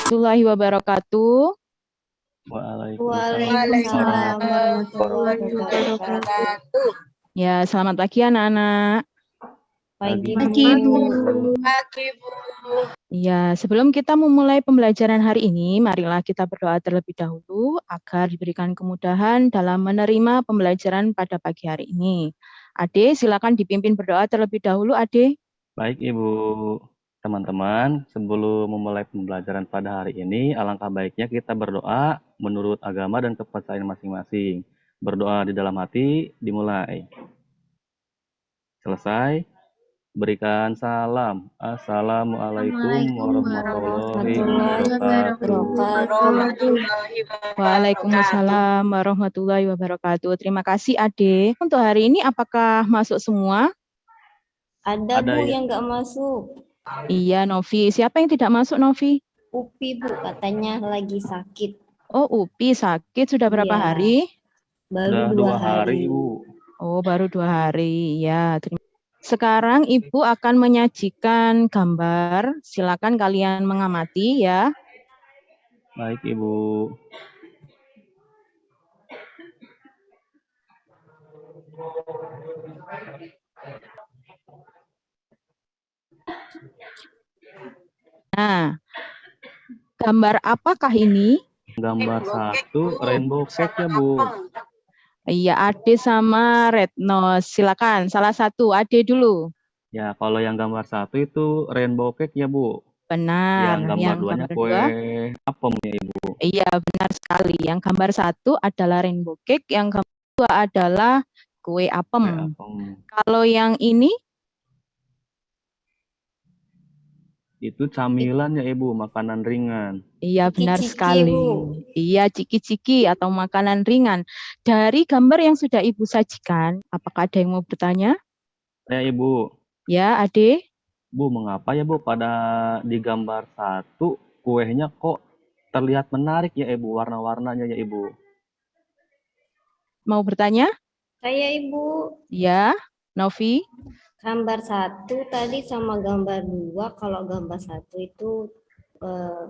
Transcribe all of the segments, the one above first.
Warahmatullahi wabarakatuh. Waalaikumsalam warahmatullahi wabarakatuh. Ya, selamat pagi anak-anak. Pagi, Bu. Pagi, Bu. Ya, sebelum kita memulai pembelajaran hari ini, marilah kita berdoa terlebih dahulu agar diberikan kemudahan dalam menerima pembelajaran pada pagi hari ini. Ade, silakan dipimpin berdoa terlebih dahulu, Ade. Baik, Ibu. Teman-teman, sebelum memulai pembelajaran pada hari ini, alangkah baiknya kita berdoa menurut agama dan kepercayaan masing-masing. Berdoa di dalam hati, dimulai. Selesai, berikan salam. Assalamualaikum warahmatullahi wabarakatuh. Waalaikumsalam warahmatullahi wabarakatuh. Terima kasih, Ade. Untuk hari ini apakah masuk semua? Ada Bu ya? yang nggak masuk. Iya, Novi. Siapa yang tidak masuk, Novi? Upi Bu, katanya lagi sakit. Oh, Upi sakit sudah berapa Iya. hari? Baru Sudah 2 hari. Bu. Oh, baru 2 hari. Ya, sekarang Ibu akan menyajikan gambar. Silakan kalian mengamati ya. Baik, Ibu. Nah, gambar apakah ini? Gambar 1 rainbow cake ya, Bu. Iya, Ade sama Retno. Silakan, salah satu. Ade dulu. Ya, kalau yang gambar 1 itu rainbow cake ya, Bu. Benar. Yang gambar 2-nya kue apem ya, Ibu. Iya, benar sekali. Yang gambar 1 adalah rainbow cake, yang gambar 2 adalah kue apem. Kalau yang ini? Itu camilan ya, Ibu, makanan ringan. Iya, benar Ciki-ciki, sekali. Bu. Iya, ciki-ciki atau makanan ringan. Dari gambar yang sudah Ibu sajikan, apakah ada yang mau bertanya? Ya, Ibu. Ya, Ade. Bu, mengapa ya, Bu, pada di gambar 1 kuenya kok terlihat menarik ya, Ibu, warna-warnanya ya, Ibu? Mau bertanya? Saya Ibu. Ya, Novi. Gambar 1 tadi sama gambar 2, kalau gambar 1 itu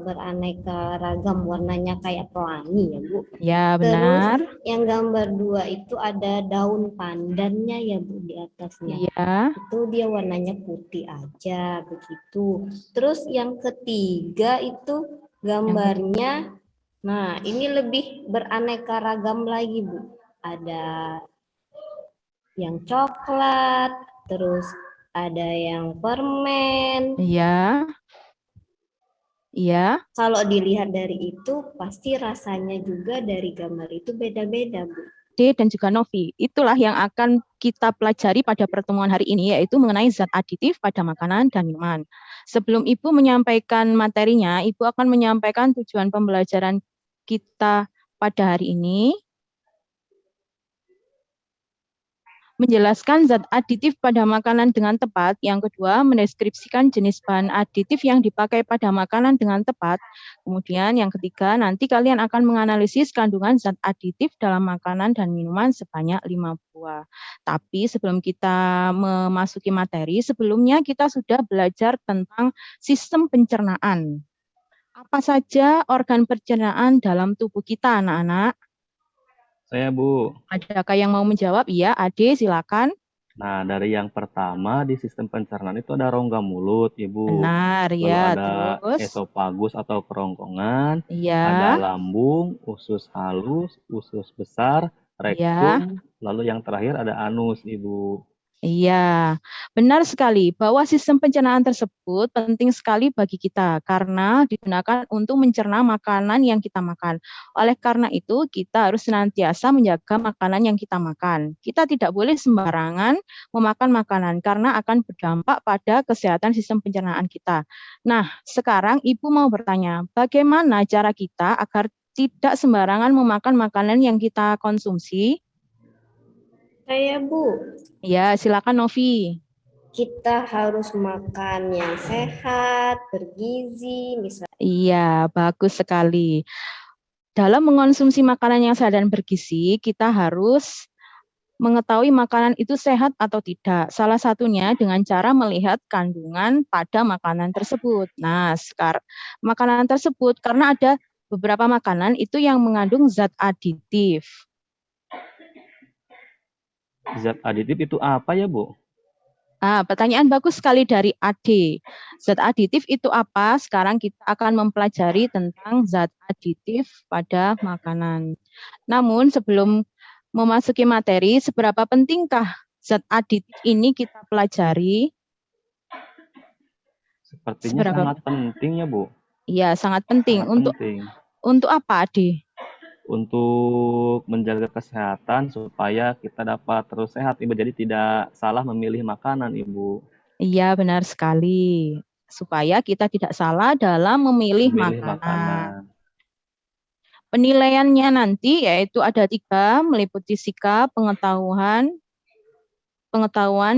beraneka ragam warnanya kayak pelangi ya Bu. Ya, benar. Terus yang gambar 2 itu ada daun pandannya ya Bu di atasnya. Iya. Itu dia warnanya putih aja begitu. Terus yang ketiga itu gambarnya, nah ini lebih beraneka ragam lagi Bu. Ada yang coklat, terus ada yang permen. Iya. Iya. Kalau dilihat dari itu, pasti rasanya juga dari gambar itu beda-beda, Bu. Dan juga Novi. Itulah yang akan kita pelajari pada pertemuan hari ini, yaitu mengenai zat aditif pada makanan dan minuman. Sebelum Ibu menyampaikan materinya, Ibu akan menyampaikan tujuan pembelajaran kita pada hari ini. Menjelaskan zat aditif pada makanan dengan tepat. Yang kedua, mendeskripsikan jenis bahan aditif yang dipakai pada makanan dengan tepat. Kemudian yang ketiga, nanti kalian akan menganalisis kandungan zat aditif dalam makanan dan minuman sebanyak 5 buah. Tapi sebelum kita memasuki materi, sebelumnya kita sudah belajar tentang sistem pencernaan. Apa saja organ pencernaan dalam tubuh kita, anak-anak? Saya, Bu. Adakah yang mau menjawab? Iya, Ade, silakan. Nah, dari yang pertama di sistem pencernaan itu ada rongga mulut, Ibu. Benar, lalu ya. ada Terus? esofagus atau kerongkongan, Iya. ada lambung, usus halus, usus besar, rektum, lalu yang terakhir ada anus, Ibu. Iya, benar sekali bahwa sistem pencernaan tersebut penting sekali bagi kita karena digunakan untuk mencerna makanan yang kita makan. Oleh karena itu, kita harus senantiasa menjaga makanan yang kita makan. Kita tidak boleh sembarangan memakan makanan karena akan berdampak pada kesehatan sistem pencernaan kita. Nah, sekarang Ibu mau bertanya, bagaimana cara kita agar tidak sembarangan memakan makanan yang kita konsumsi? Saya, Bu. Ya, silakan Novi. Kita harus makan yang sehat, bergizi, misalnya. Iya, bagus sekali. Dalam mengonsumsi makanan yang sehat dan bergizi, kita harus mengetahui makanan itu sehat atau tidak? Salah satunya dengan cara melihat kandungan pada makanan tersebut. Nah, sekarang makanan tersebut karena ada beberapa makanan itu yang mengandung zat aditif. Zat aditif itu apa ya, Bu? Pertanyaan bagus sekali dari Ade. Zat aditif itu apa? Sekarang kita akan mempelajari tentang zat aditif pada makanan. Namun sebelum memasuki materi, seberapa pentingkah zat aditif ini kita pelajari? Sepertinya Seberapa? sangat penting ya, Bu. Iya, sangat penting. Sangat penting. Untuk apa, Ade? Untuk menjaga kesehatan supaya kita dapat terus sehat, Ibu. Jadi tidak salah memilih makanan, Ibu. Iya, benar sekali. Supaya kita tidak salah dalam memilih makanan. Penilaiannya nanti yaitu ada 3, meliputi sikap, pengetahuan,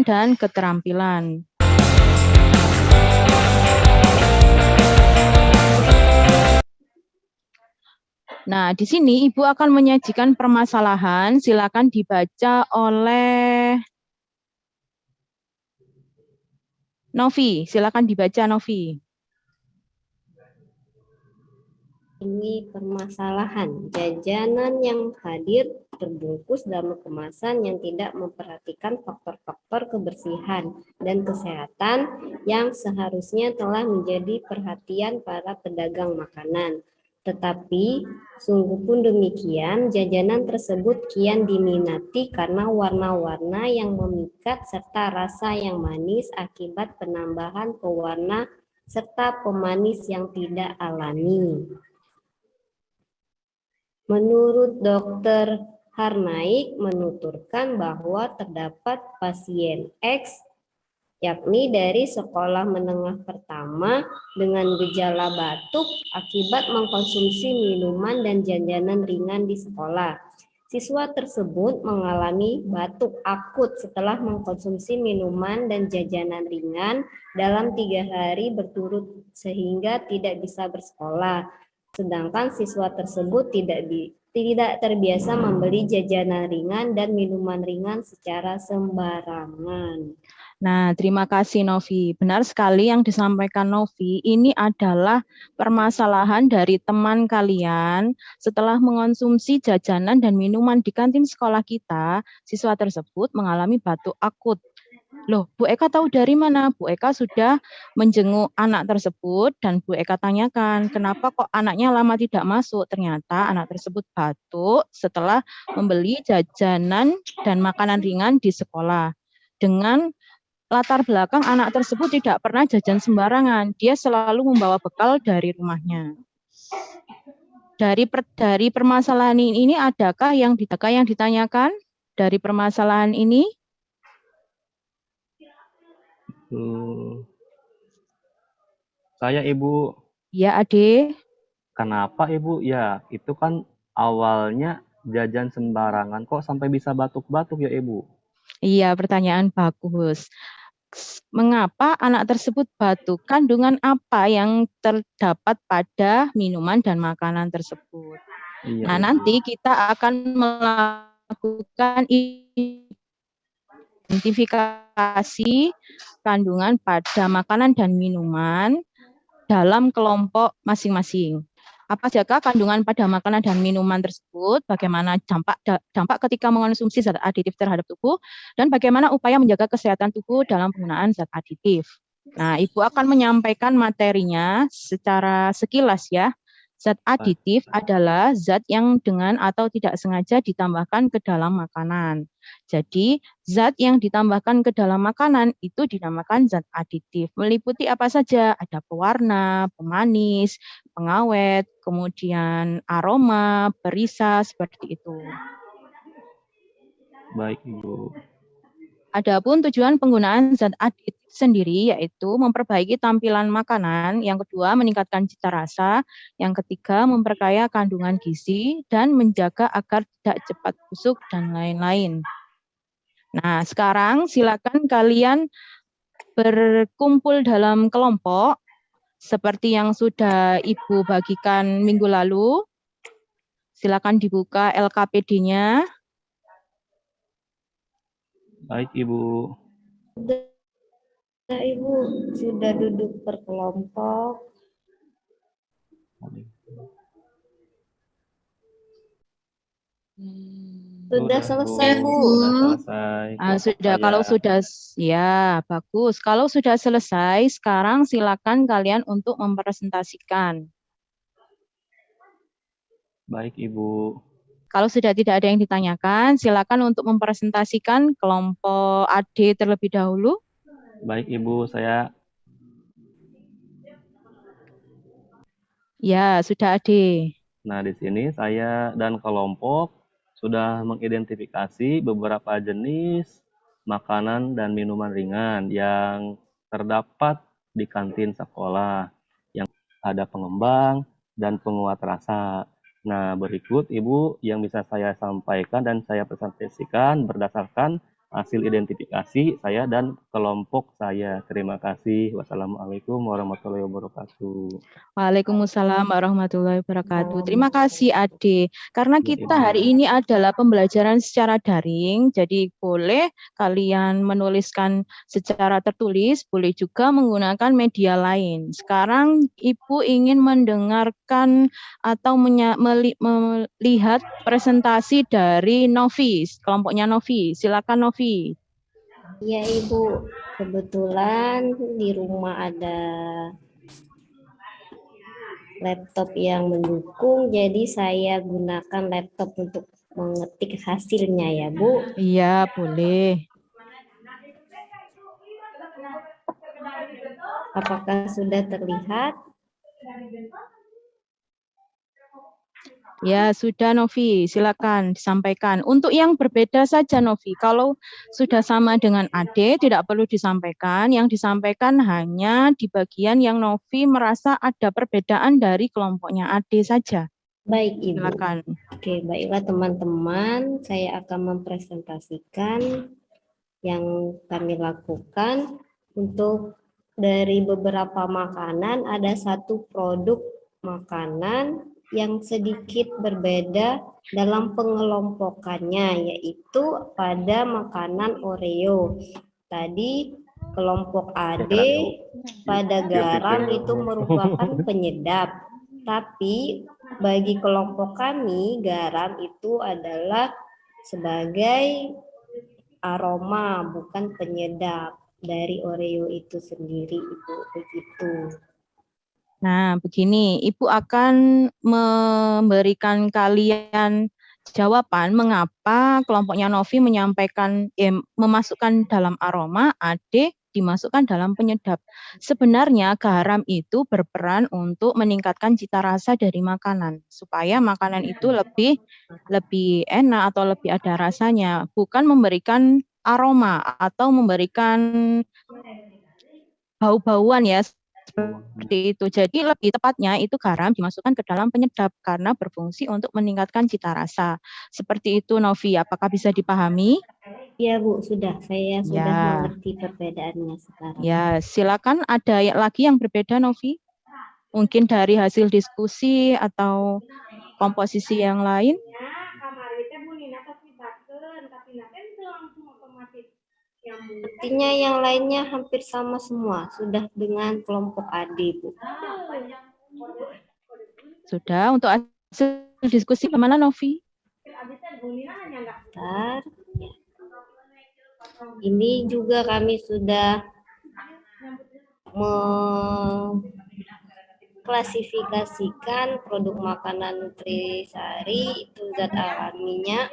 dan keterampilan. Nah, di sini Ibu akan menyajikan permasalahan, silakan dibaca oleh Novi, silakan dibaca Novi. Ini permasalahan. Jajanan yang hadir terbungkus dalam kemasan yang tidak memperhatikan faktor-faktor kebersihan dan kesehatan yang seharusnya telah menjadi perhatian para pedagang makanan. Tetapi, sungguh pun demikian, jajanan tersebut kian diminati karena warna-warna yang memikat serta rasa yang manis akibat penambahan pewarna serta pemanis yang tidak alami. Menurut Dr. Harnaik menuturkan bahwa terdapat pasien X, yakni dari sekolah menengah pertama dengan gejala batuk akibat mengkonsumsi minuman dan jajanan ringan di sekolah. Siswa tersebut mengalami batuk akut setelah mengkonsumsi minuman dan jajanan ringan dalam 3 hari berturut sehingga tidak bisa bersekolah. Sedangkan siswa tersebut tidak terbiasa membeli jajanan ringan dan minuman ringan secara sembarangan. Nah, terima kasih Novi. Benar sekali yang disampaikan Novi. Ini adalah permasalahan dari teman kalian setelah mengonsumsi jajanan dan minuman di kantin sekolah kita, siswa tersebut mengalami batuk akut. Loh, Bu Eka tahu dari mana? Bu Eka sudah menjenguk anak tersebut dan Bu Eka tanyakan, kenapa kok anaknya lama tidak masuk? Ternyata anak tersebut batuk setelah membeli jajanan dan makanan ringan di sekolah. Dengan latar belakang anak tersebut tidak pernah jajan sembarangan. Dia selalu membawa bekal dari rumahnya. Dari permasalahan ini adakah yang ditanyakan dari permasalahan ini? Saya, Ibu. Ya, Ade. Kenapa, Ibu? Ya, itu kan awalnya jajan sembarangan. Kok sampai bisa batuk-batuk ya, Ibu? Iya, pertanyaan bagus. Mengapa anak tersebut batuk? Kandungan apa yang terdapat pada minuman dan makanan tersebut? Iya, Nah, Ibu. nanti kita akan melakukan identifikasi kandungan pada makanan dan minuman dalam kelompok masing-masing. Apa saja kandungan pada makanan dan minuman tersebut, bagaimana dampak ketika mengonsumsi zat aditif terhadap tubuh, dan bagaimana upaya menjaga kesehatan tubuh dalam penggunaan zat aditif. Nah, Ibu akan menyampaikan materinya secara sekilas ya. Zat aditif adalah zat yang dengan atau tidak sengaja ditambahkan ke dalam makanan. Jadi, zat yang ditambahkan ke dalam makanan itu dinamakan zat aditif. Meliputi apa saja? Ada pewarna, pemanis, pengawet, kemudian aroma, perisa, seperti itu. Baik, Ibu. Adapun tujuan penggunaan zat aditif sendiri yaitu memperbaiki tampilan makanan, yang kedua meningkatkan cita rasa, yang ketiga memperkaya kandungan gizi, dan menjaga agar tidak cepat busuk, dan lain-lain. Nah, sekarang silakan kalian berkumpul dalam kelompok, seperti yang sudah Ibu bagikan minggu lalu. Silakan dibuka LKPD-nya. Baik, Ibu. Sudah, Ibu, sudah duduk berkelompok. Sudah selesai, Bu. Sudah selesai. Sudah, kalau sudah, ya bagus. Kalau sudah selesai, sekarang silakan kalian untuk mempresentasikan. Baik, Ibu. Kalau sudah tidak ada yang ditanyakan, silakan untuk mempresentasikan kelompok AD terlebih dahulu. Baik, Ibu, saya. Ya, sudah AD. Nah, di sini saya dan kelompok sudah mengidentifikasi beberapa jenis makanan dan minuman ringan yang terdapat di kantin sekolah, yang ada pengembang dan penguat rasa. Nah, berikut Ibu yang bisa saya sampaikan dan saya presentasikan berdasarkan hasil identifikasi saya dan kelompok saya. Terima kasih. Wassalamualaikum warahmatullahi wabarakatuh. Waalaikumsalam warahmatullahi wabarakatuh. Terima kasih Ade. Karena kita hari ini adalah pembelajaran secara daring, jadi boleh kalian menuliskan secara tertulis, boleh juga menggunakan media lain. Sekarang Ibu ingin mendengarkan atau melihat presentasi dari Novi, kelompoknya Novi. Silakan Novi. Iya, Ibu. Kebetulan di rumah ada laptop yang mendukung, jadi saya gunakan laptop untuk mengetik hasilnya ya, Bu. Iya, boleh. Apakah sudah terlihat? Ya, sudah Novi, silakan disampaikan. Untuk yang berbeda saja Novi, kalau sudah sama dengan Ade tidak perlu disampaikan, yang disampaikan hanya di bagian yang Novi merasa ada perbedaan dari kelompoknya Ade saja. Baik, Ibu. Silakan. Oke, baiklah teman-teman, saya akan mempresentasikan yang kami lakukan. Untuk dari beberapa makanan, ada satu produk makanan yang sedikit berbeda dalam pengelompokannya, yaitu pada makanan Oreo. Tadi kelompok AD pada garam itu merupakan penyedap, tapi bagi kelompok kami garam itu adalah sebagai aroma, bukan penyedap dari Oreo itu sendiri, Ibu. Begitu. Nah, begini, Ibu akan memberikan kalian jawaban mengapa kelompoknya Novi menyampaikan, memasukkan dalam aroma, Ade dimasukkan dalam penyedap. Sebenarnya garam itu berperan untuk meningkatkan cita rasa dari makanan, supaya makanan itu lebih enak atau lebih ada rasanya, bukan memberikan aroma atau memberikan bau-bauan ya, seperti itu. Jadi lebih tepatnya itu garam dimasukkan ke dalam penyedap karena berfungsi untuk meningkatkan cita rasa. Seperti itu Novi, apakah bisa dipahami? Ya Bu, sudah. Saya sudah Ya. mengerti perbedaannya sekarang. Ya, silakan ada lagi yang berbeda Novi? Mungkin dari hasil diskusi atau komposisi yang lain? Artinya yang lainnya hampir sama semua, sudah dengan kelompok AD, Bu. Sudah, untuk hasil diskusi bagaimana Novi? Bentar. Ya. Ini juga kami sudah mengklasifikasikan produk makanan nutrisari, itu zat alaminya,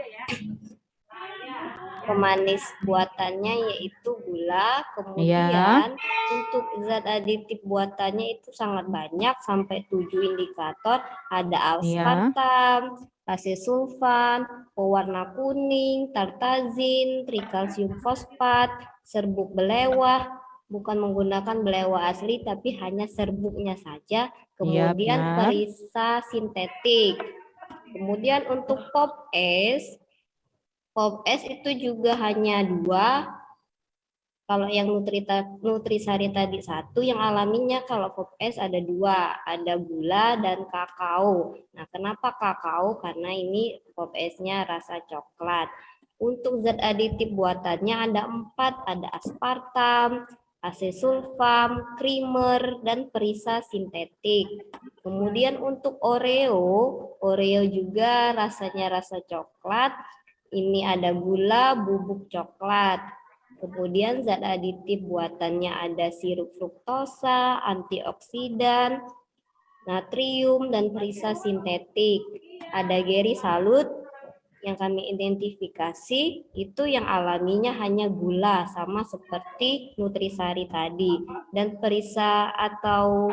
pemanis buatannya yaitu gula, kemudian untuk zat aditif buatannya itu sangat banyak, sampai 7 indikator, ada aspartam, asesulfan, pewarna kuning, tartazin, trikalsium fosfat, serbuk belewah, bukan menggunakan belewah asli tapi hanya serbuknya saja, kemudian perisa sintetik. Kemudian untuk Pop S itu juga hanya 2. Kalau yang nutrisari tadi 1, yang alaminya kalau Pop S ada 2, ada gula dan kakao. Nah, kenapa kakao? Karena ini Pop S-nya rasa coklat. Untuk zat aditif buatannya ada 4, ada aspartam, asesulfam, krimer, dan perisa sintetik. Kemudian untuk Oreo juga rasanya rasa coklat. Ini ada gula, bubuk coklat. Kemudian zat aditif buatannya ada sirup fruktosa, antioksidan, natrium, dan perisa sintetik. Ada gerisalut yang kami identifikasi itu yang alaminya hanya gula sama seperti nutrisari tadi. Dan perisa atau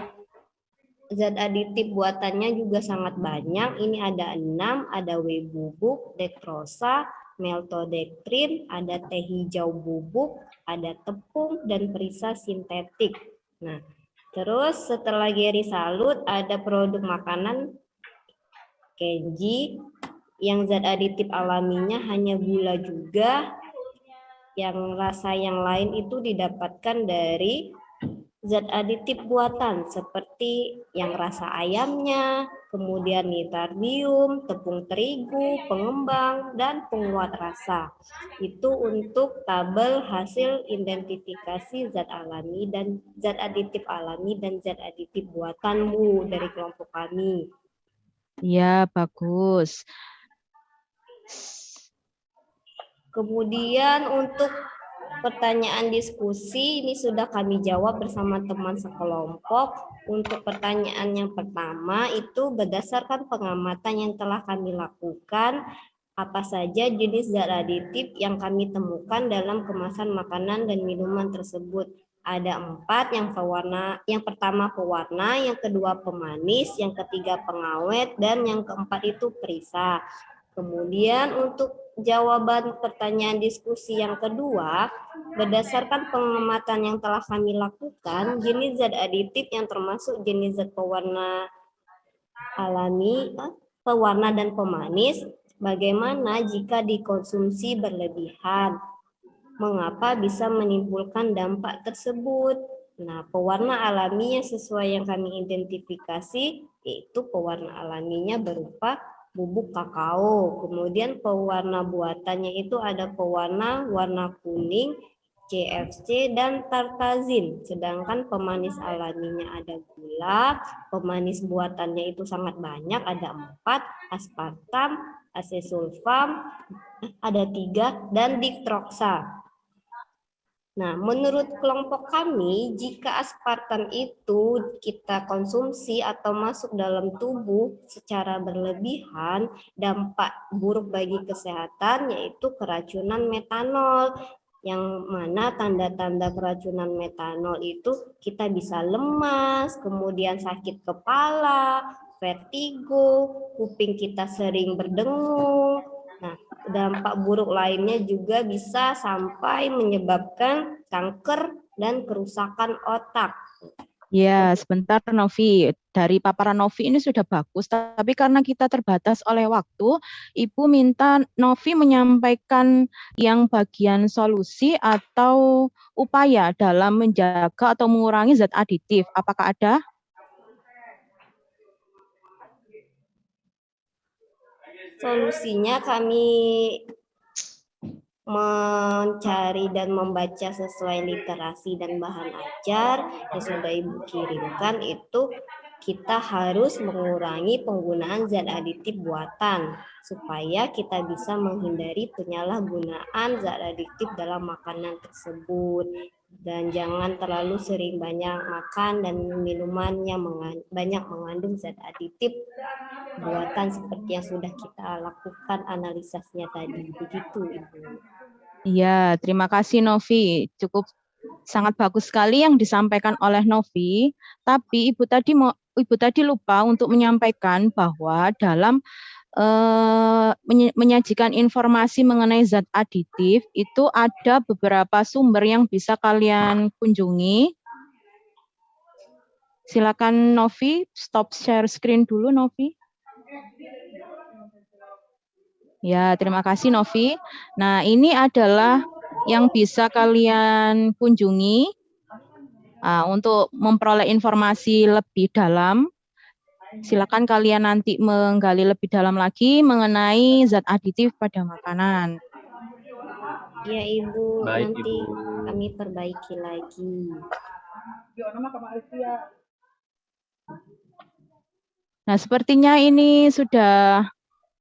zat aditif buatannya juga sangat banyak. Ini ada 6, ada whey bubuk, dektrosa, maltodextrin, ada teh hijau bubuk, ada tepung, dan perisa sintetik. Nah, terus setelah gerisalut ada produk makanan Kenji yang zat aditif alaminya hanya gula juga. Yang rasa yang lain itu didapatkan dari zat aditif buatan seperti yang rasa ayamnya, kemudian nitardium, tepung terigu, pengembang, dan penguat rasa. Itu untuk tabel hasil identifikasi zat alami dan zat aditif alami dan zat aditif buatanmu dari kelompok kami. Ya, bagus. Kemudian untuk pertanyaan diskusi ini sudah kami jawab bersama teman sekelompok. Untuk pertanyaan yang pertama itu berdasarkan pengamatan yang telah kami lakukan, apa saja jenis zat aditif yang kami temukan dalam kemasan makanan dan minuman tersebut? Ada 4, yang pertama pewarna, yang kedua pemanis, yang ketiga pengawet, dan yang keempat itu perisa. Kemudian untuk jawaban pertanyaan diskusi yang kedua, berdasarkan pengamatan yang telah kami lakukan, jenis zat aditif yang termasuk jenis zat pewarna alami, pewarna dan pemanis, bagaimana jika dikonsumsi berlebihan? Mengapa bisa menimbulkan dampak tersebut? Nah, pewarna alaminya sesuai yang kami identifikasi, yaitu pewarna alaminya berupa bubuk kakao. Kemudian pewarna buatannya itu ada pewarna warna kuning, CFC, dan tartazin. Sedangkan pemanis alaminya ada gula, pemanis buatannya itu sangat banyak, ada 4, aspartam, asesulfam, ada 3, dan diktroksa. Nah, menurut kelompok kami, jika aspartam itu kita konsumsi atau masuk dalam tubuh secara berlebihan, dampak buruk bagi kesehatan yaitu keracunan metanol. Yang mana tanda-tanda keracunan metanol itu kita bisa lemas, kemudian sakit kepala, vertigo, kuping kita sering berdengung. Nah, dampak buruk lainnya juga bisa sampai menyebabkan kanker dan kerusakan otak. Ya, sebentar Novi. Dari paparan Novi ini sudah bagus, tapi karena kita terbatas oleh waktu, Ibu minta Novi menyampaikan yang bagian solusi atau upaya dalam menjaga atau mengurangi zat aditif. Apakah ada? Solusinya kami mencari dan membaca sesuai literasi dan bahan ajar yang sudah Ibu kirimkan itu kita harus mengurangi penggunaan zat aditif buatan supaya kita bisa menghindari penyalahgunaan zat aditif dalam makanan tersebut. Dan jangan terlalu sering banyak makan dan minuman yang banyak mengandung zat aditif buatan seperti yang sudah kita lakukan analisisnya tadi. Begitu, Ibu. Iya, terima kasih Novi. Cukup sangat bagus sekali yang disampaikan oleh Novi. Tapi Ibu tadi lupa untuk menyampaikan bahwa dalam menyajikan informasi mengenai zat aditif itu ada beberapa sumber yang bisa kalian kunjungi. Silakan Novi, stop share screen dulu Novi. Ya, terima kasih Novi. Nah, ini adalah yang bisa kalian kunjungi untuk memperoleh informasi lebih dalam. Silakan kalian nanti menggali lebih dalam lagi mengenai zat aditif pada makanan. Ya Ibu, Baik, nanti Ibu. kami perbaiki lagi. Nah, sepertinya ini sudah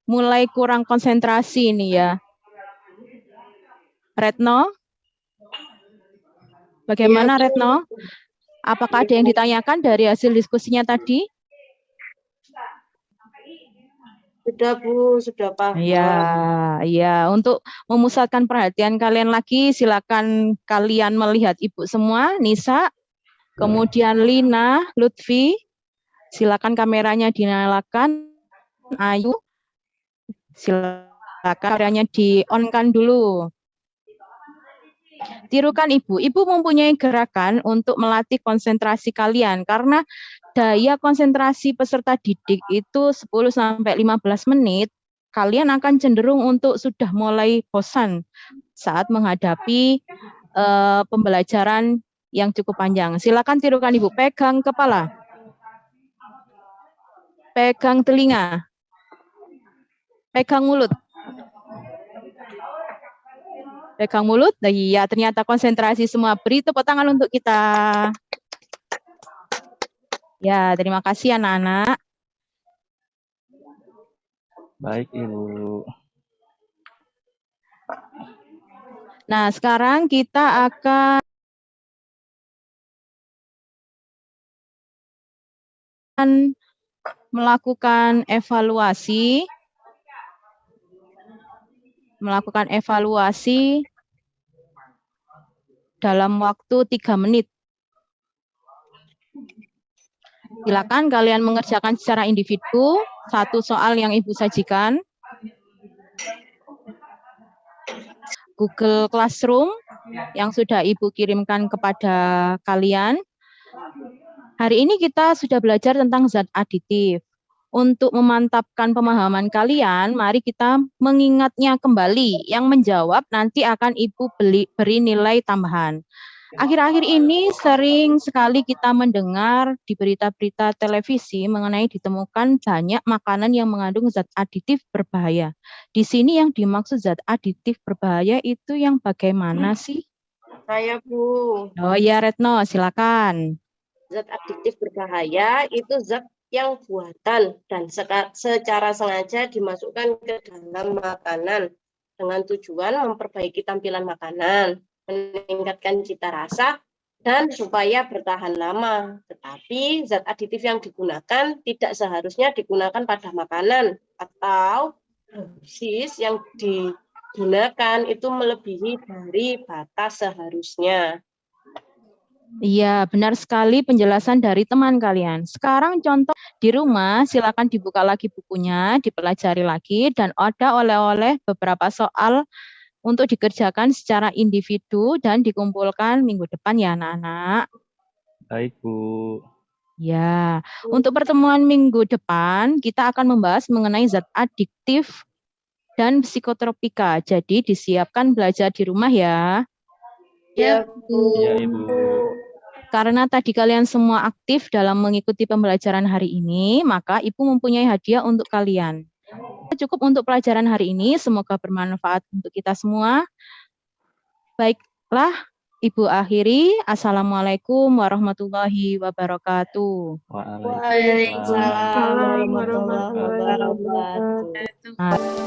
mulai kurang konsentrasi ini ya. Retno, bagaimana Iya, Bu. Retno? Apakah ada yang ditanyakan dari hasil diskusinya tadi? Sudah Bu, sudah paham. Iya, iya. Untuk memusatkan perhatian kalian lagi, silakan kalian melihat Ibu semua, Nisa, kemudian Lina, Lutfi, silakan kameranya dinyalakan. Ayu, silakan kameranya di-on-kan dulu. Tirukan Ibu. Ibu mempunyai gerakan untuk melatih konsentrasi kalian karena daya konsentrasi peserta didik itu 10-15 menit, kalian akan cenderung untuk sudah mulai bosan saat menghadapi pembelajaran yang cukup panjang. Silakan tirukan Ibu. Pegang kepala. Pegang telinga. Pegang mulut. Pegang mulut. Nah, iya, ternyata konsentrasi semua. Beri tepuk tangan untuk kita. Ya, terima kasih anak-anak. Baik, Ibu. Nah, sekarang kita akan melakukan evaluasi. Dalam waktu 3 menit. Silakan kalian mengerjakan secara individu satu soal yang Ibu sajikan. Google Classroom yang sudah Ibu kirimkan kepada kalian. Hari ini kita sudah belajar tentang zat aditif. Untuk memantapkan pemahaman kalian, mari kita mengingatnya kembali. Yang menjawab nanti akan Ibu beri nilai tambahan. Akhir-akhir ini sering sekali kita mendengar di berita-berita televisi mengenai ditemukan banyak makanan yang mengandung zat aditif berbahaya. Di sini yang dimaksud zat aditif berbahaya itu yang bagaimana sih? Saya Bu, Oh iya Retno, silakan. zat adiktif berbahaya itu zat yang buatan dan secara sengaja dimasukkan ke dalam makanan dengan tujuan memperbaiki tampilan makanan, meningkatkan cita rasa, dan supaya bertahan lama. Tetapi zat aditif yang digunakan tidak seharusnya digunakan pada makanan atau dosis yang digunakan itu melebihi dari batas seharusnya. Iya, benar sekali penjelasan dari teman kalian. Sekarang contoh di rumah, silakan dibuka lagi bukunya, dipelajari lagi, dan ada oleh-oleh beberapa soal untuk dikerjakan secara individu dan dikumpulkan minggu depan ya anak-anak. Baik, Bu. Ya, untuk pertemuan minggu depan kita akan membahas mengenai zat adiktif dan psikotropika. Jadi disiapkan belajar di rumah ya. Ya, Bu. Iya, Ibu. Karena tadi kalian semua aktif dalam mengikuti pembelajaran hari ini, maka Ibu mempunyai hadiah untuk kalian. Cukup untuk pelajaran hari ini, semoga bermanfaat untuk kita semua. Baiklah, Ibu akhiri. Assalamualaikum warahmatullahi wabarakatuh. Waalaikumsalam Waalaikumsalam warahmatullahi wabarakatuh.